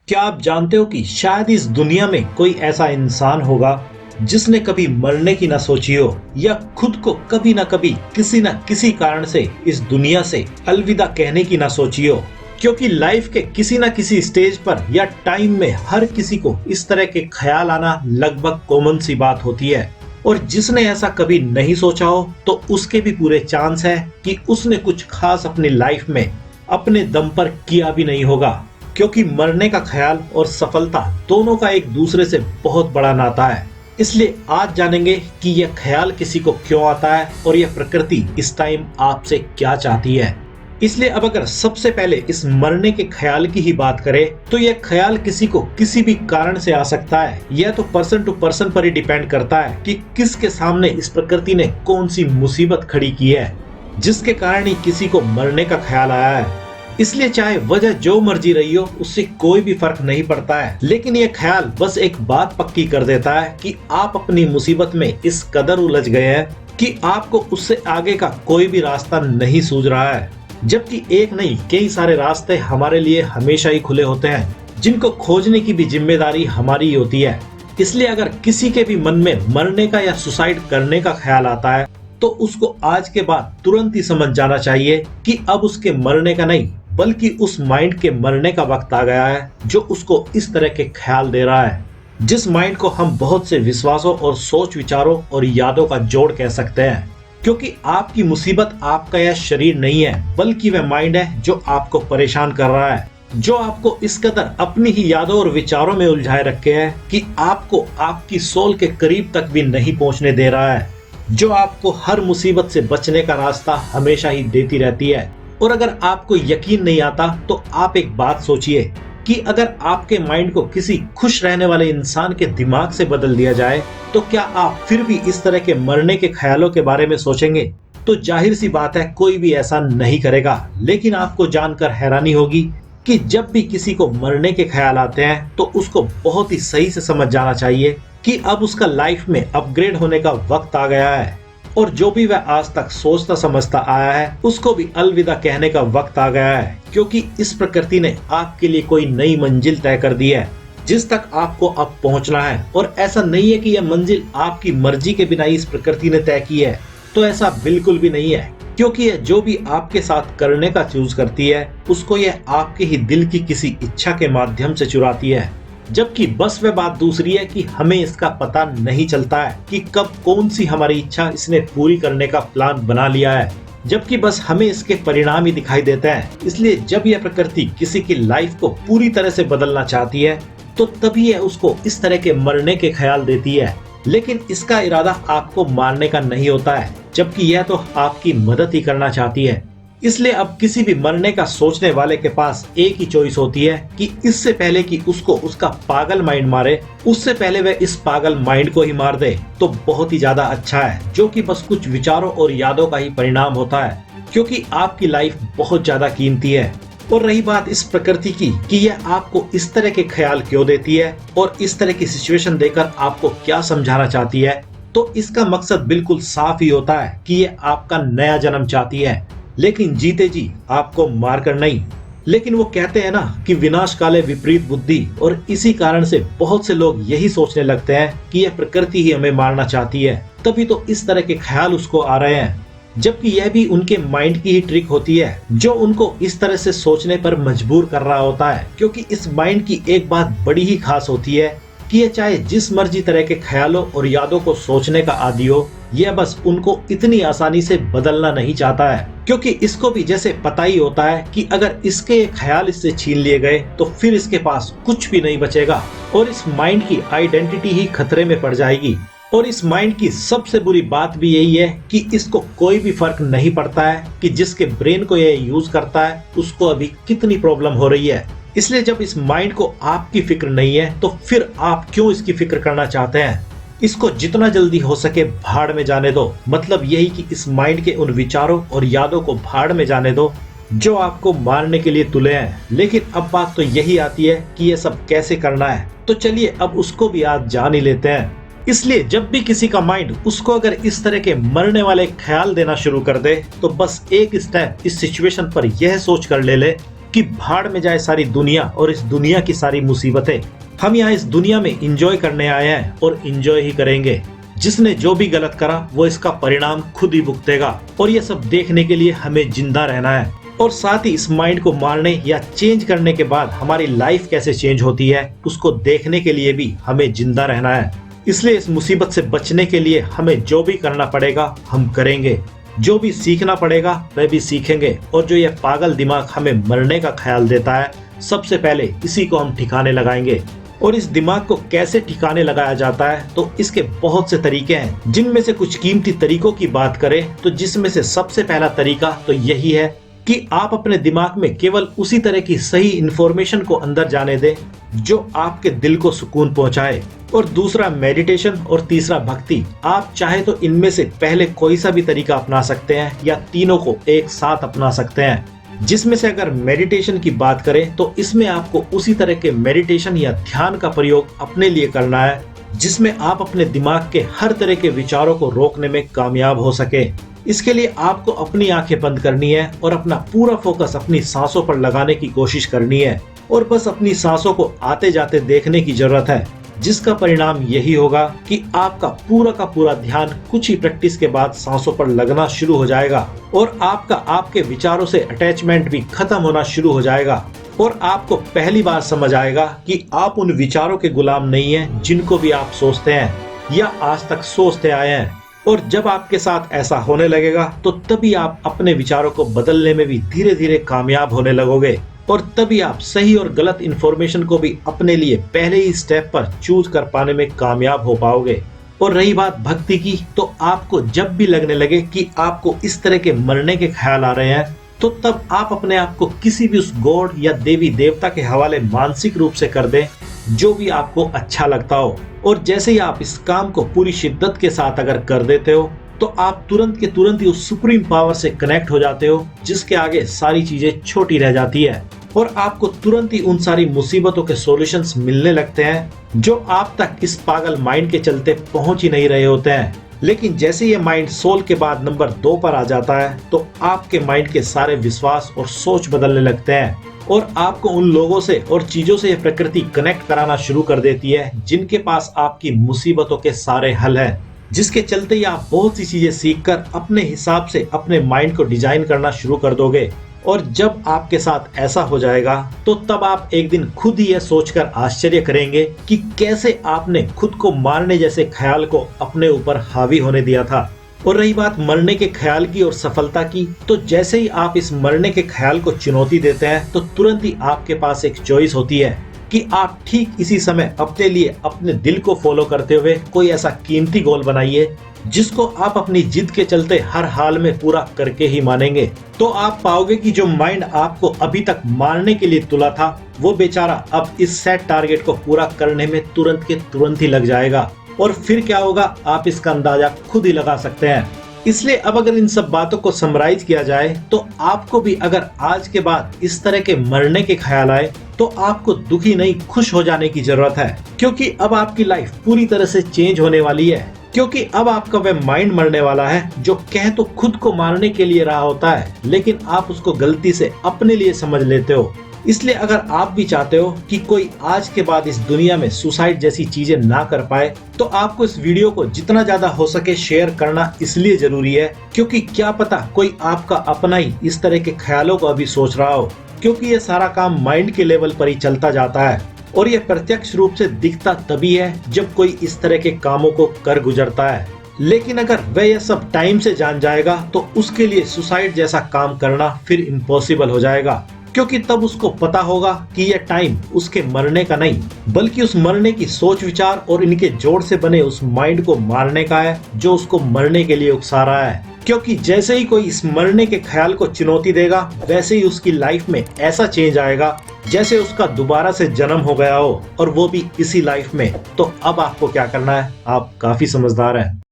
क्या आप जानते हो कि शायद इस दुनिया में कोई ऐसा इंसान होगा जिसने कभी मरने की ना सोची हो या खुद को कभी ना किसी कारण से इस दुनिया से अलविदा कहने की ना सोची हो। क्योंकि लाइफ के किसी ना किसी स्टेज पर या टाइम में हर किसी को इस तरह के ख्याल आना लगभग कॉमन सी बात होती है। और जिसने ऐसा कभी नहीं सोचा हो तो उसके भी पूरे चांस है कि उसने कुछ खास अपनी लाइफ में अपने दम पर किया भी नहीं होगा। क्योंकि मरने का ख्याल और सफलता दोनों का एक दूसरे से बहुत बड़ा नाता है। इसलिए आज जानेंगे कि यह ख्याल किसी को क्यों आता है और यह प्रकृति इस टाइम आपसे क्या चाहती है। इसलिए अब अगर सबसे पहले इस मरने के ख्याल की ही बात करें तो यह ख्याल किसी को किसी भी कारण से आ सकता है। यह तो पर्सन टू पर्सन पर ही डिपेंड करता है कि किसके सामने इस प्रकृति ने कौन सी मुसीबत खड़ी की है जिसके कारण ही किसी को मरने का ख्याल आया है। इसलिए चाहे वजह जो मर्जी रही हो उससे कोई भी फर्क नहीं पड़ता है, लेकिन यह ख्याल बस एक बात पक्की कर देता है कि आप अपनी मुसीबत में इस कदर उलझ गए हैं कि आपको उससे आगे का कोई भी रास्ता नहीं सूझ रहा है। जबकि एक नहीं कई सारे रास्ते हमारे लिए हमेशा ही खुले होते हैं जिनको खोजने की भी जिम्मेदारी हमारी ही होती है। इसलिए अगर किसी के भी मन में मरने का या सुसाइड करने का ख्याल आता है तो उसको आज के बाद तुरंत ही समझ जाना चाहिए कि अब उसके मरने का नहीं बल्कि उस माइंड के मरने का वक्त आ गया है जो उसको इस तरह के ख्याल दे रहा है। जिस माइंड को हम बहुत से विश्वासों और सोच विचारों और यादों का जोड़ कह सकते हैं। क्योंकि आपकी मुसीबत आपका यह शरीर नहीं है बल्कि वह माइंड है जो आपको परेशान कर रहा है, जो आपको इस कदर अपनी ही यादों और विचारों में उलझाए रखे है कि आपको आपकी सोल के करीब तक भी नहीं पहुंचने दे रहा है, जो आपको हर मुसीबत से बचने का रास्ता हमेशा ही देती रहती है। और अगर आपको यकीन नहीं आता तो आप एक बात सोचिए कि अगर आपके माइंड को किसी खुश रहने वाले इंसान के दिमाग से बदल दिया जाए तो क्या आप फिर भी इस तरह के मरने के ख्यालों के बारे में सोचेंगे? तो जाहिर सी बात है कोई भी ऐसा नहीं करेगा। लेकिन आपको जानकर हैरानी होगी कि जब भी किसी को मरने के ख्याल आते हैं तो उसको बहुत ही सही से समझ जाना चाहिए कि अब उसका लाइफ में अपग्रेड होने का वक्त आ गया है और जो भी वह आज तक सोचता समझता आया है उसको भी अलविदा कहने का वक्त आ गया है। क्योंकि इस प्रकृति ने आपके लिए कोई नई मंजिल तय कर दी है जिस तक आपको अब पहुंचना है। और ऐसा नहीं है कि यह मंजिल आपकी मर्जी के बिना ही इस प्रकृति ने तय की है, तो ऐसा बिल्कुल भी नहीं है। क्योंकि यह जो भी आपके साथ करने का चूज करती है उसको यह आपके ही दिल की किसी इच्छा के माध्यम से चुराती है। जबकि बस वह बात दूसरी है कि हमें इसका पता नहीं चलता है कि कब कौन सी हमारी इच्छा इसने पूरी करने का प्लान बना लिया है, जबकि बस हमें इसके परिणाम ही दिखाई देते हैं। इसलिए जब यह प्रकृति किसी की लाइफ को पूरी तरह से बदलना चाहती है तो तभी यह उसको इस तरह के मरने के ख्याल देती है। लेकिन इसका इरादा आपको मारने का नहीं होता है, जबकि यह तो आपकी मदद ही करना चाहती है। इसलिए अब किसी भी मरने का सोचने वाले के पास एक ही चॉइस होती है कि इससे पहले कि उसको उसका पागल माइंड मारे उससे पहले वह इस पागल माइंड को ही मार दे तो बहुत ही ज्यादा अच्छा है, जो कि बस कुछ विचारों और यादों का ही परिणाम होता है। क्योंकि आपकी लाइफ बहुत ज्यादा कीमती है। और रही बात इस प्रकृति की कि यह आपको इस तरह के ख्याल क्यों देती है और इस तरह की सिचुएशन देकर आपको क्या समझाना चाहती है, तो इसका मकसद बिल्कुल साफ ही होता है कि यह आपका नया जन्म चाहती है, लेकिन जीते जी आपको मारकर नहीं। लेकिन वो कहते हैं ना कि विनाश काले विपरीत बुद्धि, और इसी कारण से बहुत से लोग यही सोचने लगते हैं कि यह प्रकृति ही हमें मारना चाहती है, तभी तो इस तरह के ख्याल उसको आ रहे हैं। जबकि यह भी उनके माइंड की ही ट्रिक होती है जो उनको इस तरह से सोचने पर मजबूर कर रहा होता है। क्योंकि इस माइंड की एक बात बड़ी ही खास होती है कि यह चाहे जिस मर्जी तरह के ख्यालों और यादों को सोचने का आदी हो, यह बस उनको इतनी आसानी से बदलना नहीं चाहता है। क्योंकि इसको भी जैसे पता ही होता है कि अगर इसके ख्याल इससे छीन लिए गए तो फिर इसके पास कुछ भी नहीं बचेगा और इस माइंड की आइडेंटिटी ही खतरे में पड़ जाएगी। और इस माइंड की सबसे बुरी बात भी यही है कि इसको कोई भी फर्क नहीं पड़ता है कि जिसके ब्रेन को यह यूज करता है उसको अभी कितनी प्रॉब्लम हो रही है। इसलिए जब इस माइंड को आपकी फिक्र नहीं है तो फिर आप क्यों इसकी फिक्र करना चाहते हैं? इसको जितना जल्दी हो सके भाड़ में जाने दो। मतलब यही कि इस माइंड के उन विचारों और यादों को भाड़ में जाने दो जो आपको मारने के लिए तुले हैं। लेकिन अब बात तो यही आती है कि ये सब कैसे करना है, तो चलिए अब उसको भी आज जान ही लेते हैं। इसलिए जब भी किसी का माइंड उसको अगर इस तरह के मरने वाले ख्याल देना शुरू कर दे तो बस एक स्टेप इस सिचुएशन पर यह सोच कर ले कि भाड़ में जाए सारी दुनिया और इस दुनिया की सारी मुसीबतें। हम यहाँ इस दुनिया में एंजॉय करने आए हैं और एंजॉय ही करेंगे। जिसने जो भी गलत करा वो इसका परिणाम खुद ही भुगतेगा। और ये सब देखने के लिए हमें जिंदा रहना है। और साथ ही इस माइंड को मारने या चेंज करने के बाद हमारी लाइफ कैसे चेंज होती है उसको देखने के लिए भी हमें जिंदा रहना है। इसलिए इस मुसीबत से बचने के लिए हमें जो भी करना पड़ेगा हम करेंगे, जो भी सीखना पड़ेगा वह भी सीखेंगे। और जो ये पागल दिमाग हमें मरने का ख्याल देता है, सबसे पहले इसी को हम ठिकाने लगाएंगे। और इस दिमाग को कैसे ठिकाने लगाया जाता है, तो इसके बहुत से तरीके हैं। जिनमें से कुछ कीमती तरीकों की बात करें तो जिसमें से सबसे पहला तरीका तो यही है कि आप अपने दिमाग में केवल उसी तरह की सही इंफॉर्मेशन को अंदर जाने दें जो आपके दिल को सुकून पहुंचाए। और दूसरा मेडिटेशन और तीसरा भक्ति। आप चाहे तो इनमें से पहले कोई सा भी तरीका अपना सकते हैं या तीनों को एक साथ अपना सकते हैं। जिसमें से अगर मेडिटेशन की बात करें तो इसमें आपको उसी तरह के मेडिटेशन या ध्यान का प्रयोग अपने लिए करना है जिसमें आप अपने दिमाग के हर तरह के विचारों को रोकने में कामयाब हो सके। इसके लिए आपको अपनी आंखें बंद करनी है और अपना पूरा फोकस अपनी सांसों पर लगाने की कोशिश करनी है और बस अपनी सांसों को आते जाते देखने की जरूरत है, जिसका परिणाम यही होगा कि आपका पूरा का पूरा ध्यान कुछ ही प्रैक्टिस के बाद सांसों पर लगना शुरू हो जाएगा और आपका आपके विचारों से अटैचमेंट भी खत्म होना शुरू हो जाएगा। और आपको पहली बार समझ आएगा कि आप उन विचारों के गुलाम नहीं हैं जिनको भी आप सोचते हैं या आज तक सोचते आए हैं। और जब आपके साथ ऐसा होने लगेगा तो तभी आप अपने विचारों को बदलने में भी धीरे धीरे कामयाब होने लगोगे और तभी आप सही और गलत इन्फॉर्मेशन को भी अपने लिए पहले ही स्टेप पर चूज कर पाने में कामयाब हो पाओगे। और रही बात भक्ति की, तो आपको जब भी लगने लगे कि आपको इस तरह के मरने के ख्याल आ रहे हैं तो तब आप अपने आप को किसी भी उस गॉड या देवी देवता के हवाले मानसिक रूप से कर दें जो भी आपको अच्छा लगता हो। और जैसे ही आप इस काम को पूरी शिद्दत के साथ अगर कर देते हो तो आप तुरंत के तुरंत ही उस सुप्रीम पावर से कनेक्ट हो जाते हो जिसके आगे सारी चीजें छोटी रह जाती है और आपको तुरंत ही उन सारी मुसीबतों के सॉल्यूशंस मिलने लगते हैं जो आप तक इस पागल माइंड के चलते पहुंच ही नहीं रहे होते हैं। लेकिन जैसे ये माइंड सोल के बाद नंबर 2 पर आ जाता है तो आपके माइंड के सारे विश्वास और सोच बदलने लगते हैं और आपको उन लोगों से और चीजों से प्रकृति कनेक्ट कराना शुरू कर देती है जिनके पास आपकी मुसीबतों के सारे हल हैं, जिसके चलते ही आप बहुत सी चीजें सीखकर अपने हिसाब से अपने माइंड को डिजाइन करना शुरू कर दोगे। और जब आपके साथ ऐसा हो जाएगा तो तब आप एक दिन खुद ही यह सोचकर आश्चर्य करेंगे कि कैसे आपने खुद को मारने जैसे ख्याल को अपने ऊपर हावी होने दिया था। और रही बात मरने के ख्याल की और सफलता की, तो जैसे ही आप इस मरने के ख्याल को चुनौती देते हैं तो तुरंत ही आपके पास एक चॉइस होती है कि आप ठीक इसी समय अपने लिए अपने दिल को फॉलो करते हुए कोई ऐसा कीमती गोल बनाइए जिसको आप अपनी जिद के चलते हर हाल में पूरा करके ही मानेंगे। तो आप पाओगे कि जो माइंड आपको अभी तक मारने के लिए तुला था वो बेचारा अब इस सेट टारगेट को पूरा करने में तुरंत के तुरंत ही लग जाएगा। और फिर क्या होगा आप इसका अंदाजा खुद ही लगा सकते हैं। इसलिए अब अगर इन सब बातों को समराइज किया जाए तो आपको भी अगर आज के बाद इस तरह के मरने के ख्याल आए तो आपको दुखी नहीं खुश हो जाने की जरूरत है, क्योंकि अब आपकी लाइफ पूरी तरह से चेंज होने वाली है। क्योंकि अब आपका वह माइंड मरने वाला है जो कह तो खुद को मारने के लिए रहा होता है लेकिन आप उसको गलती से अपने लिए समझ लेते हो। इसलिए अगर आप भी चाहते हो कि कोई आज के बाद इस दुनिया में सुसाइड जैसी चीजें ना कर पाए तो आपको इस वीडियो को जितना ज्यादा हो सके शेयर करना इसलिए जरूरी है क्योंकि क्या पता कोई आपका अपना ही इस तरह के ख्यालों को अभी सोच रहा हो, क्योंकि ये सारा काम माइंड के लेवल पर ही चलता जाता है और ये प्रत्यक्ष रूप से दिखता तभी है जब कोई इस तरह के कामों को कर गुजरता है। लेकिन अगर वह यह सब टाइम से जान जाएगा तो उसके लिए सुसाइड जैसा काम करना फिर इम्पॉसिबल हो जाएगा, क्योंकि तब उसको पता होगा कि यह टाइम उसके मरने का नहीं बल्कि उस मरने की सोच विचार और इनके जोड़ से बने उस माइंड को मारने का है जो उसको मरने के लिए उकसा रहा है। क्योंकि जैसे ही कोई इस मरने के ख्याल को चुनौती देगा वैसे ही उसकी लाइफ में ऐसा चेंज आएगा जैसे उसका दोबारा से जन्म हो गया हो, और वो भी इसी लाइफ में। तो अब आपको क्या करना है, आप काफी समझदार हैं।